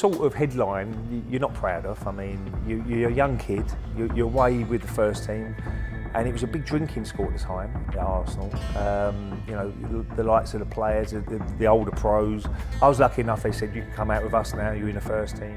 sort of headline you're not proud of. I mean, you're a young kid, you're away with the first team, and it was a big drinking school at the time at Arsenal. You know, the likes of the players, the older pros. I was lucky enough, they said, you can come out with us now, you're in the first team.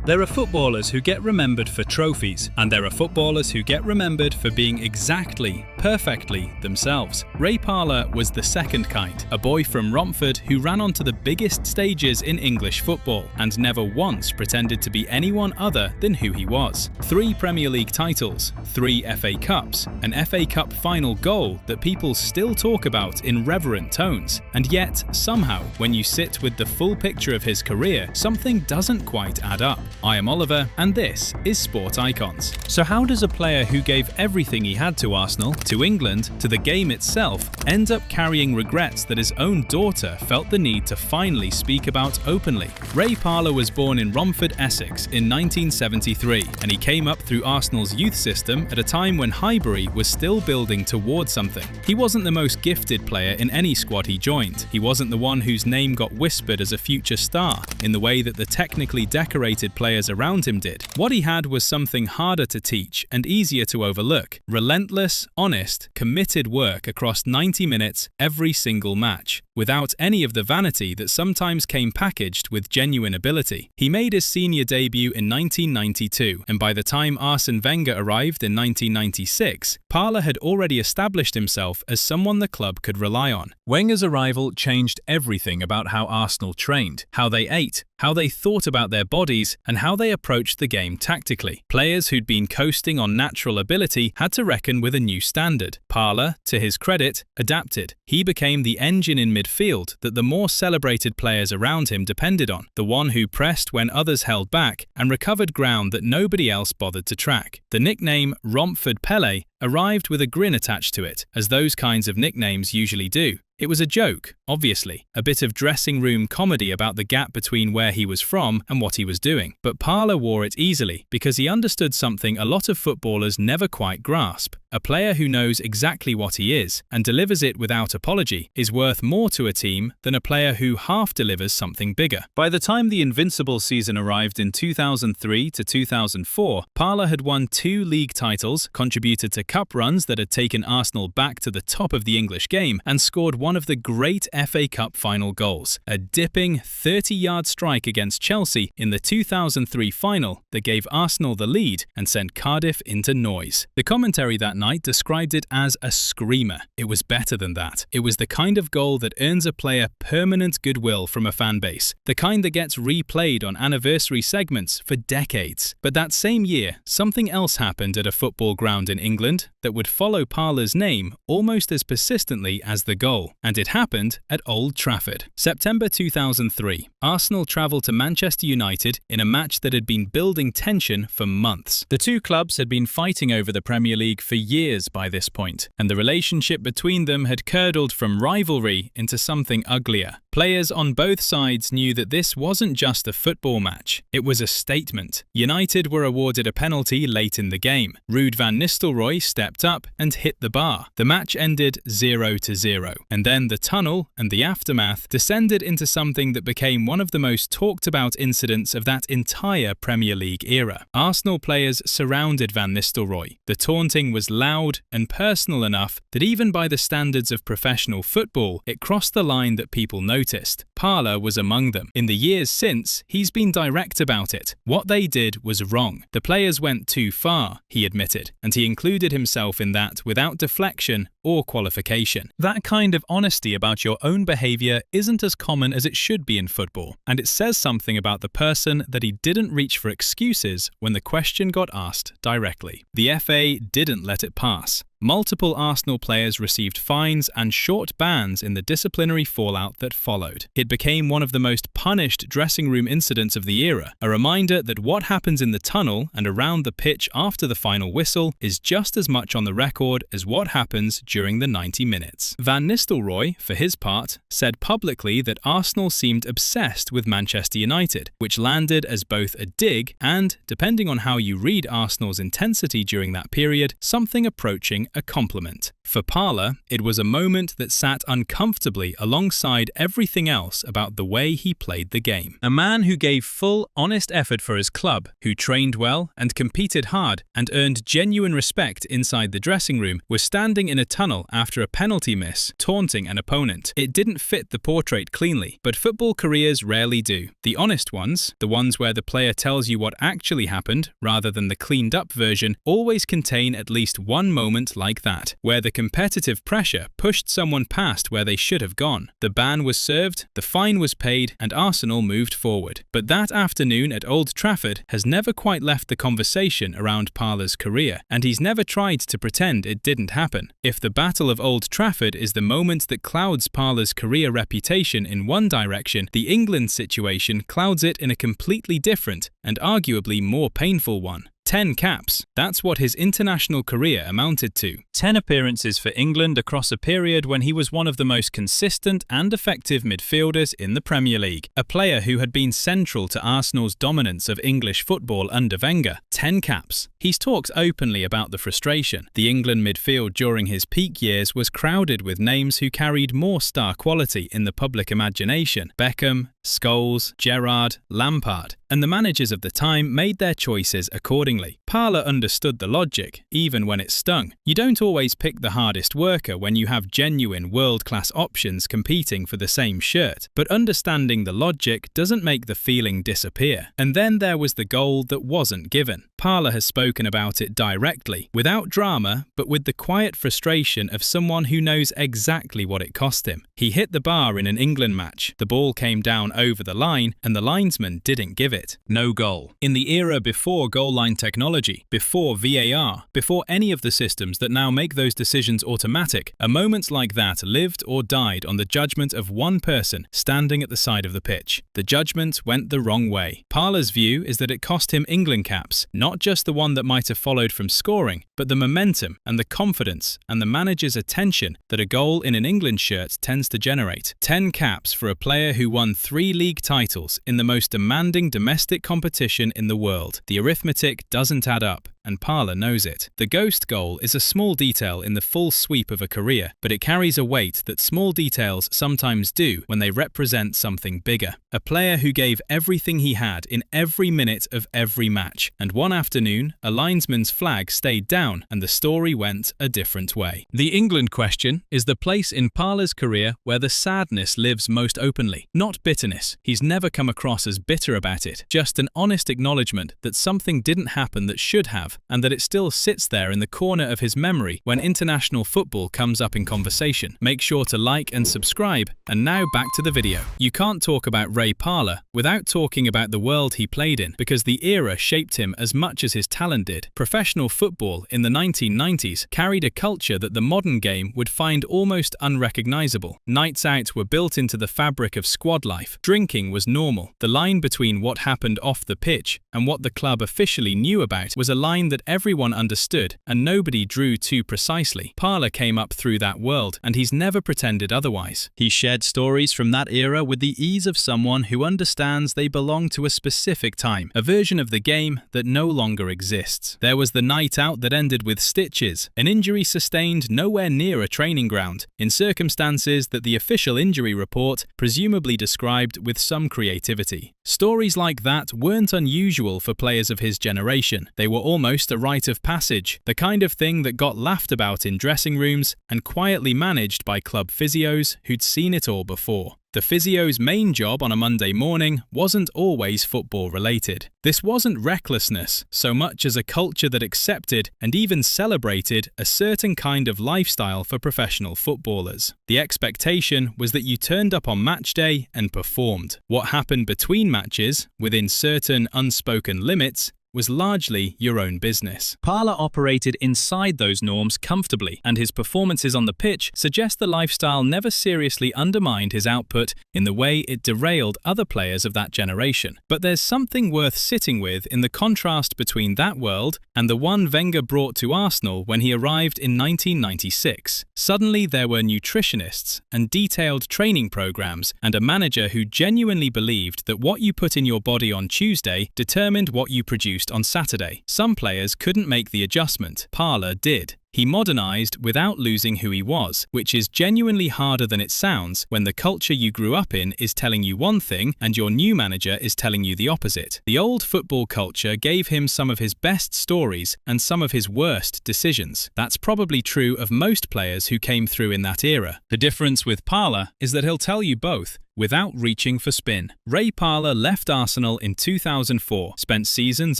There are footballers who get remembered for trophies, and there are footballers who get remembered for being exactly, perfectly themselves. Ray Parlour was the second kind, a boy from Romford who ran onto the biggest stages in English football and never once pretended to be anyone other than who he was. 3 Premier League titles, 3 FA Cups, an FA Cup final goal that people still talk about in reverent tones. And yet, somehow, when you sit with the full picture of his career, something doesn't quite add up. I am Oliver, and this is Sport Icons. So how does a player who gave everything he had to Arsenal, to England, to the game itself, end up carrying regrets that his own daughter felt the need to finally speak about openly? Ray Parlour was born in Romford, Essex in 1973, and he came up through Arsenal's youth system at a time when Highbury was still building towards something. He wasn't the most gifted player in any squad he joined. He wasn't the one whose name got whispered as a future star, in the way that the technically decorated players around him did. What he had was something harder to teach and easier to overlook: relentless, honest, committed work across 90 minutes every single match, without any of the vanity that sometimes came packaged with genuine ability. He made his senior debut in 1992, and by the time Arsene Wenger arrived in 1996, Parlour had already established himself as someone the club could rely on. Wenger's arrival changed everything about how Arsenal trained, how they ate, how they thought about their bodies, and how they approached the game tactically. Players who'd been coasting on natural ability had to reckon with a new standard. Parlour, to his credit, adapted. He became the engine in midfield that the more celebrated players around him depended on, the one who pressed when others held back and recovered ground that nobody else bothered to track. The nickname Romford Pele arrived with a grin attached to it, as those kinds of nicknames usually do. It was a joke, obviously, a bit of dressing room comedy about the gap between where he was from and what he was doing. But Parlour wore it easily because he understood something a lot of footballers never quite grasp. A player who knows exactly what he is and delivers it without apology is worth more to a team than a player who half delivers something bigger. By the time the invincible season arrived in 2003 to 2004, Parlour had won 2 league titles, contributed to cup runs that had taken Arsenal back to the top of the English game, and scored one of the great FA Cup final goals, a dipping 30-yard strike against Chelsea in the 2003 final that gave Arsenal the lead and sent Cardiff into noise. The commentary that night described it as a screamer. It was better than that. It was the kind of goal that earns a player permanent goodwill from a fan base, the kind that gets replayed on anniversary segments for decades. But that same year, something else happened at a football ground in England that would follow Parlour's name almost as persistently as the goal. And it happened at Old Trafford. September 2003, Arsenal travelled to Manchester United in a match that had been building tension for months. The two clubs had been fighting over the Premier League for years by this point, and the relationship between them had curdled from rivalry into something uglier. Players on both sides knew that this wasn't just a football match, it was a statement. United were awarded a penalty late in the game. Ruud van Nistelrooy stepped up and hit the bar. The match ended 0-0, and then the tunnel and the aftermath descended into something that became one of the most talked about incidents of that entire Premier League era. Arsenal players surrounded Van Nistelrooy. The taunting was loud and personal enough that even by the standards of professional football, it crossed the line that people noticed. Parlour was among them. In the years since, he's been direct about it. What they did was wrong. The players went too far, he admitted, and he included himself in that without deflection or qualification. That kind of honesty about your own behaviour isn't as common as it should be in football, and it says something about the person that he didn't reach for excuses when the question got asked directly. The FA didn't let it pass. Multiple Arsenal players received fines and short bans in the disciplinary fallout that followed. It became one of the most punished dressing room incidents of the era, a reminder that what happens in the tunnel and around the pitch after the final whistle is just as much on the record as what happens during the 90 minutes. Van Nistelrooy, for his part, said publicly that Arsenal seemed obsessed with Manchester United, which landed as both a dig and, depending on how you read Arsenal's intensity during that period, something approaching a compliment. For Parlour, it was a moment that sat uncomfortably alongside everything else about the way he played the game. A man who gave full, honest effort for his club, who trained well and competed hard and earned genuine respect inside the dressing room, was standing in a tunnel after a penalty miss, taunting an opponent. It didn't fit the portrait cleanly, but football careers rarely do. The honest ones, the ones where the player tells you what actually happened rather than the cleaned-up version, always contain at least one moment like that, where the competitive pressure pushed someone past where they should have gone. The ban was served, the fine was paid, and Arsenal moved forward. But that afternoon at Old Trafford has never quite left the conversation around Parlour's career, and he's never tried to pretend it didn't happen. If the Battle of Old Trafford is the moment that clouds Parlour's career reputation in one direction, the England situation clouds it in a completely different and arguably more painful one. 10 caps. That's what his international career amounted to. 10 appearances for England across a period when he was one of the most consistent and effective midfielders in the Premier League. A player who had been central to Arsenal's dominance of English football under Wenger. 10 caps. He's talked openly about the frustration. The England midfield during his peak years was crowded with names who carried more star quality in the public imagination. Beckham, Scholes, Gerrard, Lampard. And the managers of the time made their choices accordingly. Parlour understood the logic, even when it stung. You don't always pick the hardest worker when you have genuine world-class options competing for the same shirt, but understanding the logic doesn't make the feeling disappear. And then there was the goal that wasn't given. Parlour has spoken about it directly, without drama, but with the quiet frustration of someone who knows exactly what it cost him. He hit the bar in an England match, the ball came down over the line, and the linesman didn't give it. No goal. In the era before goal line technology, before VAR, before any of the systems that now make those decisions automatic, a moment like that lived or died on the judgment of one person standing at the side of the pitch. The judgment went the wrong way. Parlour's view is that it cost him England caps, not just the one that might have followed from scoring, but the momentum and the confidence and the manager's attention that a goal in an England shirt tends to generate. 10 caps for a player who won 3 league titles in the most demanding domestic competition in the world. The arithmetic doesn't add up, and Parlour knows it. The ghost goal is a small detail in the full sweep of a career, but it carries a weight that small details sometimes do when they represent something bigger. A player who gave everything he had in every minute of every match, and one afternoon, a linesman's flag stayed down and the story went a different way. The England question is the place in Parlour's career where the sadness lives most openly, not bitterness. He's never come across as bitter about it, just an honest acknowledgement that something didn't happen that should have, and that it still sits there in the corner of his memory when international football comes up in conversation. Make sure to like and subscribe, and now back to the video. You can't talk about Ray Parlour without talking about the world he played in, because the era shaped him as much as his talent did. Professional football in the 1990s carried a culture that the modern game would find almost unrecognizable. Nights out were built into the fabric of squad life. Drinking was normal. The line between what happened off the pitch and what the club officially knew about was a line that everyone understood and nobody drew too precisely. Parlour came up through that world, and he's never pretended otherwise. He shared stories from that era with the ease of someone who understands they belong to a specific time, a version of the game that no longer exists. There was the night out that ended with stitches, an injury sustained nowhere near a training ground, in circumstances that the official injury report presumably described with some creativity. Stories like that weren't unusual for players of his generation. They were almost a rite of passage, the kind of thing that got laughed about in dressing rooms and quietly managed by club physios who'd seen it all before. The physio's main job on a Monday morning wasn't always football related. This wasn't recklessness so much as a culture that accepted and even celebrated a certain kind of lifestyle for professional footballers. The expectation was that you turned up on match day and performed. What happened between matches, within certain unspoken limits, was largely your own business. Parlour operated inside those norms comfortably, and his performances on the pitch suggest the lifestyle never seriously undermined his output in the way it derailed other players of that generation. But there's something worth sitting with in the contrast between that world and the one Wenger brought to Arsenal when he arrived in 1996. Suddenly there were nutritionists and detailed training programs and a manager who genuinely believed that what you put in your body on Tuesday determined what you produced on Saturday. Some players couldn't make the adjustment. Parlour did. He modernised without losing who he was, which is genuinely harder than it sounds when the culture you grew up in is telling you one thing and your new manager is telling you the opposite. The old football culture gave him some of his best stories and some of his worst decisions. That's probably true of most players who came through in that era. The difference with Parlour is that he'll tell you both, without reaching for spin. Ray Parlour left Arsenal in 2004, spent seasons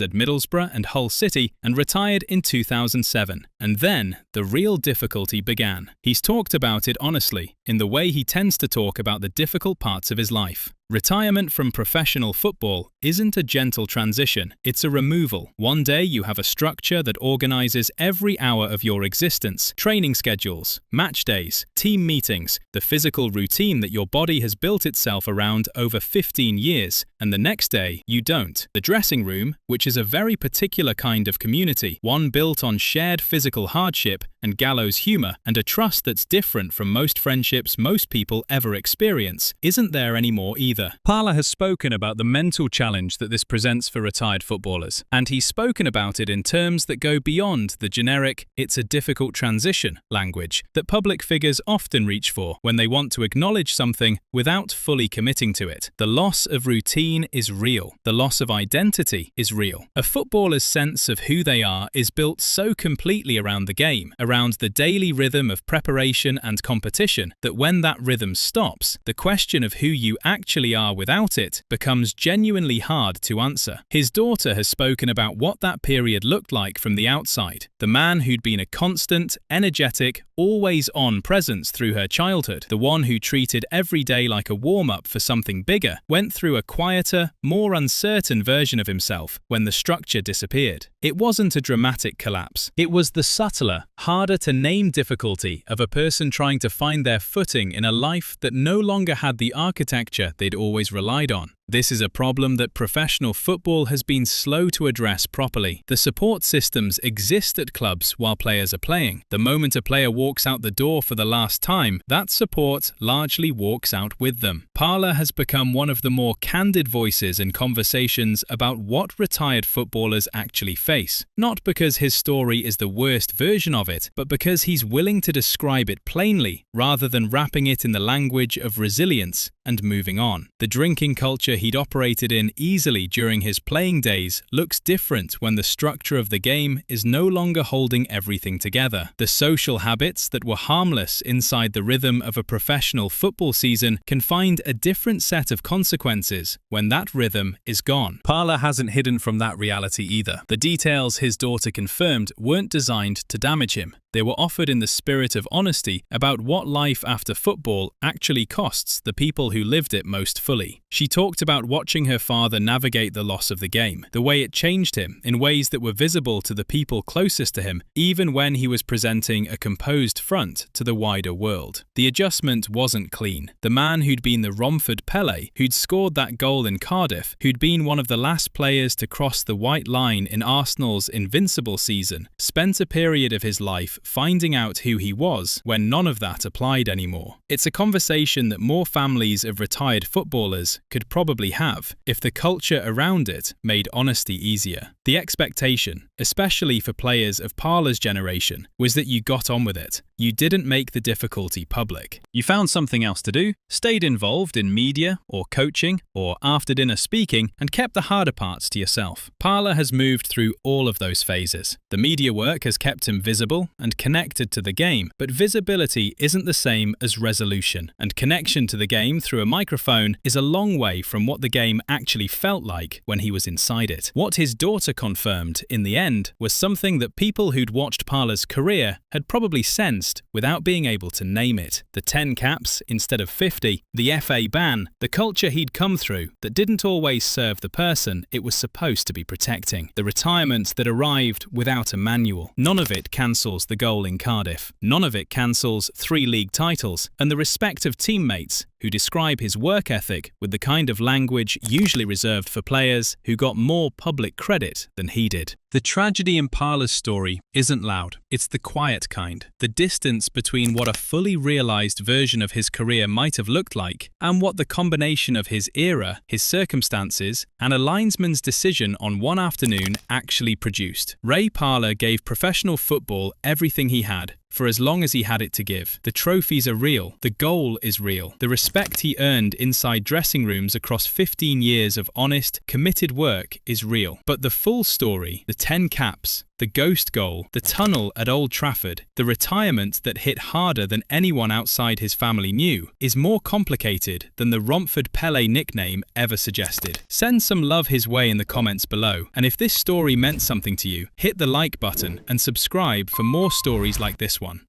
at Middlesbrough and Hull City, and retired in 2007. And then, the real difficulty began. He's talked about it honestly, in the way he tends to talk about the difficult parts of his life. Retirement from professional football isn't a gentle transition, it's a removal. One day you have a structure that organises every hour of your existence, training schedules, match days, team meetings, the physical routine that your body has built itself around over 15 years, and the next day you don't. The dressing room, which is a very particular kind of community, one built on shared physical hardship and gallows humour and a trust that's different from most friendships most people ever experience, isn't there anymore either. Parlour has spoken about the mental challenge that this presents for retired footballers, and he's spoken about it in terms that go beyond the generic "it's a difficult transition" language that public figures often reach for when they want to acknowledge something without fully committing to it. The loss of routine is real. The loss of identity is real. A footballer's sense of who they are is built so completely around the game, around the daily rhythm of preparation and competition, that when that rhythm stops, the question of who you actually are without it becomes genuinely hard to answer. His daughter has spoken about what that period looked like from the outside. The man who'd been a constant, energetic, always-on presence through her childhood, the one who treated every day like a warm-up for something bigger, went through a quieter, more uncertain version of himself when the structure disappeared. It wasn't a dramatic collapse. It was the subtler, harder-to-name difficulty of a person trying to find their footing in a life that no longer had the architecture they'd always relied on. This is a problem that professional football has been slow to address properly. The support systems exist at clubs while players are playing. The moment a player walks out the door for the last time, that support largely walks out with them. Parlour has become one of the more candid voices in conversations about what retired footballers actually face. Not because his story is the worst version of it, but because he's willing to describe it plainly, rather than wrapping it in the language of resilience and moving on. The drinking culture he'd operated in easily during his playing days looks different when the structure of the game is no longer holding everything together. The social habits that were harmless inside the rhythm of a professional football season can find a different set of consequences when that rhythm is gone. Parlour hasn't hidden from that reality either. The details his daughter confirmed weren't designed to damage him. They were offered in the spirit of honesty about what life after football actually costs the people who lived it most fully. She talked about watching her father navigate the loss of the game, the way it changed him in ways that were visible to the people closest to him, even when he was presenting a composed front to the wider world. The adjustment wasn't clean. The man who'd been the Romford Pele, who'd scored that goal in Cardiff, who'd been one of the last players to cross the white line in Arsenal's invincible season, spent a period of his life finding out who he was when none of that applied anymore. It's a conversation that more families of retired footballers could probably have if the culture around it made honesty easier. The expectation, especially for players of Parlour's generation, was that you got on with it. You didn't make the difficulty public. You found something else to do, stayed involved in media or coaching or after-dinner speaking, and kept the harder parts to yourself. Parlour has moved through all of those phases. The media work has kept him visible and connected to the game, but visibility isn't the same as resolution, and connection to the game through a microphone is a long way from what the game actually felt like when he was inside it. What his daughter confirmed, in the end, was something that people who'd watched Parlour's career had probably sensed without being able to name it. The 10 caps instead of 50, the FA ban, the culture he'd come through that didn't always serve the person it was supposed to be protecting. The retirement that arrived without a manual. None of it cancels the goal in Cardiff. None of it cancels 3 league titles and the respect of teammates who describe his work ethic with the kind of language usually reserved for players who got more public credit than he did. The tragedy in Parlour's story isn't loud. It's the quiet kind. The distance between what a fully realised version of his career might have looked like and what the combination of his era, his circumstances, and a linesman's decision on one afternoon actually produced. Ray Parlour gave professional football everything he had, for as long as he had it to give. The trophies are real. The goal is real. The respect he earned inside dressing rooms across 15 years of honest, committed work is real. But the full story, the 10 caps, the ghost goal, the tunnel at Old Trafford, the retirement that hit harder than anyone outside his family knew, is more complicated than the Romford Pele nickname ever suggested. Send some love his way in the comments below, and if this story meant something to you, hit the like button and subscribe for more stories like this one.